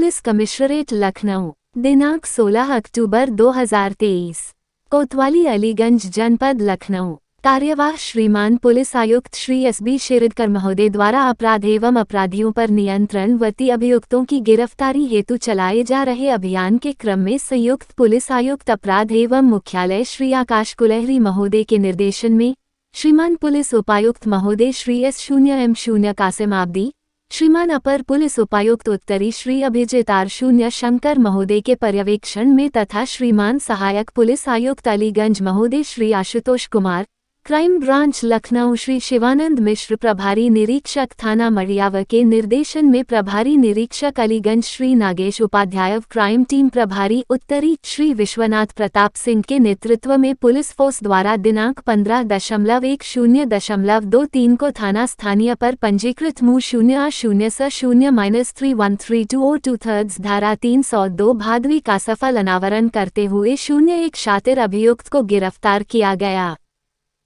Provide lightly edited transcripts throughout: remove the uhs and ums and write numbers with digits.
Police commissionerate Lucknow दिनांक 16 अक्टूबर 2023। कोतवाली अलीगंज जनपद लखनऊ। कार्यवाह श्रीमान पुलिस आयुक्त श्री एस.बी. शिरदकर महोदय द्वारा अपराध एवं अपराधियों पर नियंत्रण वती अभियुक्तों की गिरफ्तारी हेतु चलाए जा रहे अभियान के क्रम में संयुक्त पुलिस आयुक्त अपराध एवं मुख्यालय श्री आकाश कुलहरी महोदय के निर्देशन में श्रीमान पुलिस उपायुक्त महोदय श्री S0M0 कासिम आब्दी, श्रीमान अपर पुलिस उपायुक्त उत्तरी श्री अभिजित R0 शंकर महोदय के पर्यवेक्षण में तथा श्रीमान सहायक पुलिस आयुक्त अलीगंज महोदय श्री आशुतोष कुमार, क्राइम ब्रांच लखनऊ श्री शिवानंद मिश्र, प्रभारी निरीक्षक थाना मड़ियाव के निर्देशन में प्रभारी निरीक्षक अलीगंज श्री नागेश उपाध्याय, क्राइम टीम प्रभारी उत्तरी श्री विश्वनाथ प्रताप सिंह के नेतृत्व में पुलिस फोर्स द्वारा दिनांक 15.10.23 को थाना स्थानीय पर पंजीकृत मु 0-0-0-313202 धारा 302 भादवी का सफल अनावरण करते हुए 01 शातिर अभियुक्त को गिरफ्तार किया गया।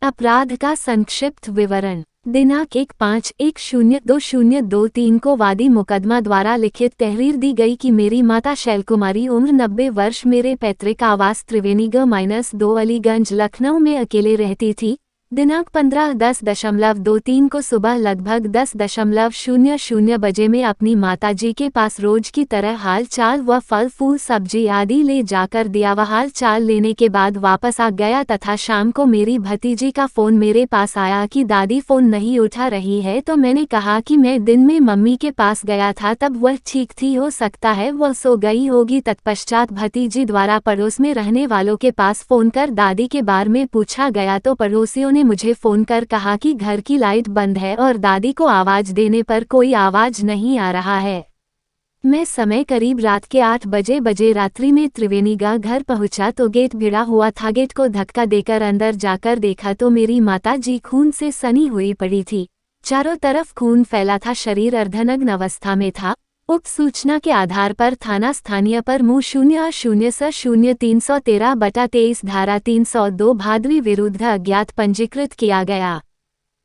अपराध का संक्षिप्त विवरण। दिनांक 1-5-1-0-2023 को वादी मुकदमा द्वारा लिखित तहरीर दी गई कि मेरी माता शैलकुमारी उम्र 90 वर्ष मेरे पैतृक आवास त्रिवेणी-2 अलीगंज लखनऊ में अकेले रहती थी। दिनांक 15-10-23 को सुबह लगभग 10:00 बजे में अपनी माताजी के पास रोज की तरह हाल चाल व फल फूल सब्जी आदि ले जाकर दिया व हाल चाल लेने के बाद वापस आ गया तथा शाम को मेरी भतीजी का फ़ोन मेरे पास आया कि दादी फ़ोन नहीं उठा रही है, तो मैंने कहा कि मैं दिन में मम्मी के पास गया था, तब वह ठीक थी, हो सकता है वह सो गई होगी। तत्पश्चात भतीजी द्वारा पड़ोस में रहने वालों के पास फ़ोन कर दादी के बारे में पूछा गया तो पड़ोसियों ने मुझे फ़ोन कर कहा कि घर की लाइट बंद है और दादी को आवाज़ देने पर कोई आवाज़ नहीं आ रहा है। मैं समय करीब रात के 8 बजे रात्रि में त्रिवेणीगा घर पहुंचा तो गेट भिड़ा हुआ था। गेट को धक्का देकर अंदर जाकर देखा तो मेरी माता जी खून से सनी हुई पड़ी थी। चारों तरफ खून फैला था, शरीर अर्धनग्न अवस्था में था। उक्त सूचना के आधार पर थाना स्थानीय पर मु 0-0-0-313/23 धारा 302 भादवी विरुद्ध अज्ञात पंजीकृत किया गया।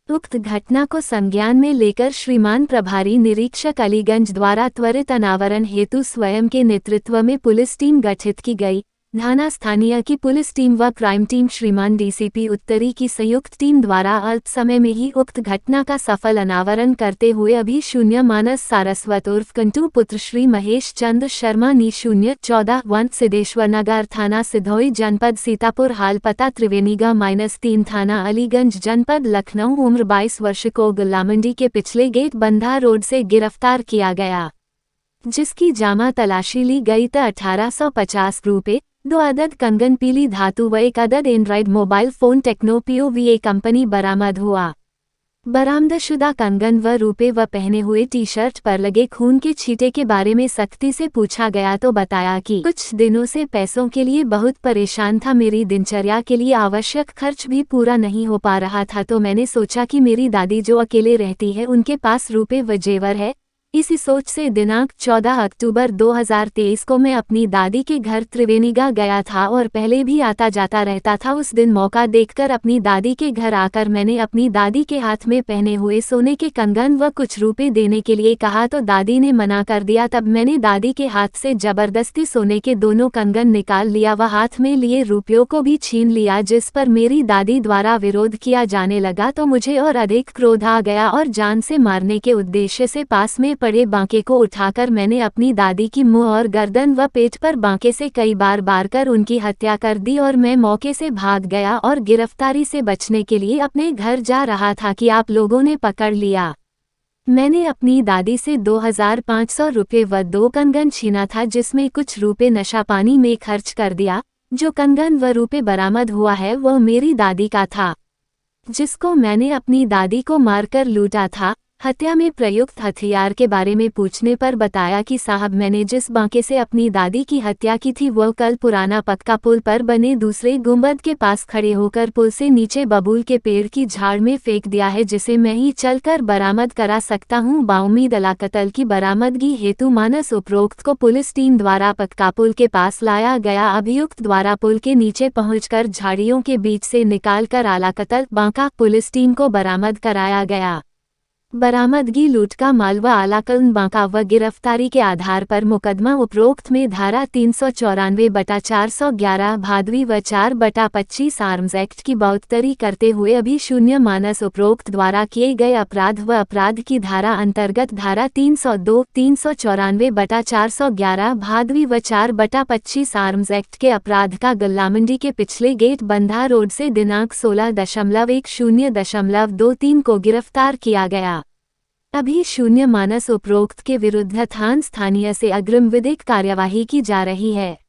उक्त घटना को संज्ञान में लेकर श्रीमान प्रभारी निरीक्षक अलीगंज द्वारा त्वरित अनावरण हेतु स्वयं के नेतृत्व में पुलिस टीम गठित की गई। थाना स्थानीय की पुलिस टीम व क्राइम टीम श्रीमान डीसीपी उत्तरी की संयुक्त टीम द्वारा अल्प समय में ही उक्त घटना का सफल अनावरण करते हुए अभी 0 मानस सारस्वत उर्फ कंटू पुत्र श्री महेश चंद्र शर्मा नी 014 सिद्धेश्वर नगर थाना सिधौई जनपद सीतापुर हाल पता त्रिवेणीगा-3 थाना अलीगंज जनपद लखनऊ उम्र 22 वर्ष को गुल्लामंडी के पिछले गेट बंधा रोड से गिरफ्तार किया गया, जिसकी जामा तलाशी ली गई तो 1850 रुपये, 2 अदद कंगन पीली धातु व 1 अदद Android mobile phone Tecno POVA company बरामद हुआ। बरामदशुदा कंगन व रुपये व पहने हुए टी शर्ट पर लगे खून के छींटे के बारे में सख्ती से पूछा गया तो बताया कि कुछ दिनों से पैसों के लिए बहुत परेशान था, मेरी दिनचर्या के लिए आवश्यक खर्च भी पूरा नहीं हो पा रहा था, तो मैंने सोचा कि मेरी दादी जो अकेले रहती है उनके पास रुपये व जेवर है। इसी सोच से दिनांक 14 अक्टूबर 2023 को मैं अपनी दादी के घर त्रिवेणीगा गया था और पहले भी आता जाता रहता था। उस दिन मौका देखकर अपनी दादी के घर आकर मैंने अपनी दादी के हाथ में पहने हुए सोने के कंगन व कुछ रुपए देने के लिए कहा तो दादी ने मना कर दिया। तब मैंने दादी के हाथ से जबरदस्ती सोने के दोनों कंगन निकाल लिया व हाथ में लिए रुपयों को भी छीन लिया, जिस पर मेरी दादी द्वारा विरोध किया जाने लगा तो मुझे और अधिक क्रोध आ गया और जान से मारने के उद्देश्य से पास में पड़े बांके को उठाकर मैंने अपनी दादी की मुंह और गर्दन व पेट पर बांके से कई बार कर उनकी हत्या कर दी और मैं मौके से भाग गया और गिरफ्तारी से बचने के लिए अपने घर जा रहा था कि आप लोगों ने पकड़ लिया। मैंने अपनी दादी से 2500 रुपये व 2 कंगन छीना था, जिसमें कुछ रुपये नशा पानी में खर्च कर दिया। जो कंगन व रुपये बरामद हुआ है वह मेरी दादी का था, जिसको मैंने अपनी दादी को मारकर लूटा था। हत्या में प्रयुक्त हथियार के बारे में पूछने पर बताया कि साहब, मैंने जिस बांके से अपनी दादी की हत्या की थी वह कल पुराना पक्का पुल पर बने दूसरे गुंबद के पास खड़े होकर पुल से नीचे बबूल के पेड़ की झाड़ में फेंक दिया है, जिसे मैं ही चलकर बरामद करा सकता हूं। बाउमीद अलाकतल की बरामदगी हेतु मानस उपरोक्त को पुलिस टीम द्वारा पक्का पुल के पास लाया गया। अभियुक्त द्वारा पुल के नीचे पहुंचकर झाड़ियों के बीच से निकालकर अलाकतल बांका पुलिस टीम को बरामद कराया गया। बरामदगी लूट का माल व आलाकलन बांका व गिरफ्तारी के आधार पर मुकदमा उपरोक्त में धारा 394/411 भादवी व 4/25 आर्म्स एक्ट की बढ़ोतरी करते हुए अभी शून्य मानस उपरोक्त द्वारा किए गए अपराध व अपराध की धारा अंतर्गत धारा 302, 394/411 भादवी व 4/25 आर्म्स एक्ट के अपराध का गल्लामंडी के पिछले गेट बंधा रोड से दिनांक 16.10.23 को गिरफ्तार किया गया। अभी शून्य मानस उपरोक्त के विरुद्ध थाना स्थानीय से अग्रिम विधिक कार्यवाही की जा रही है।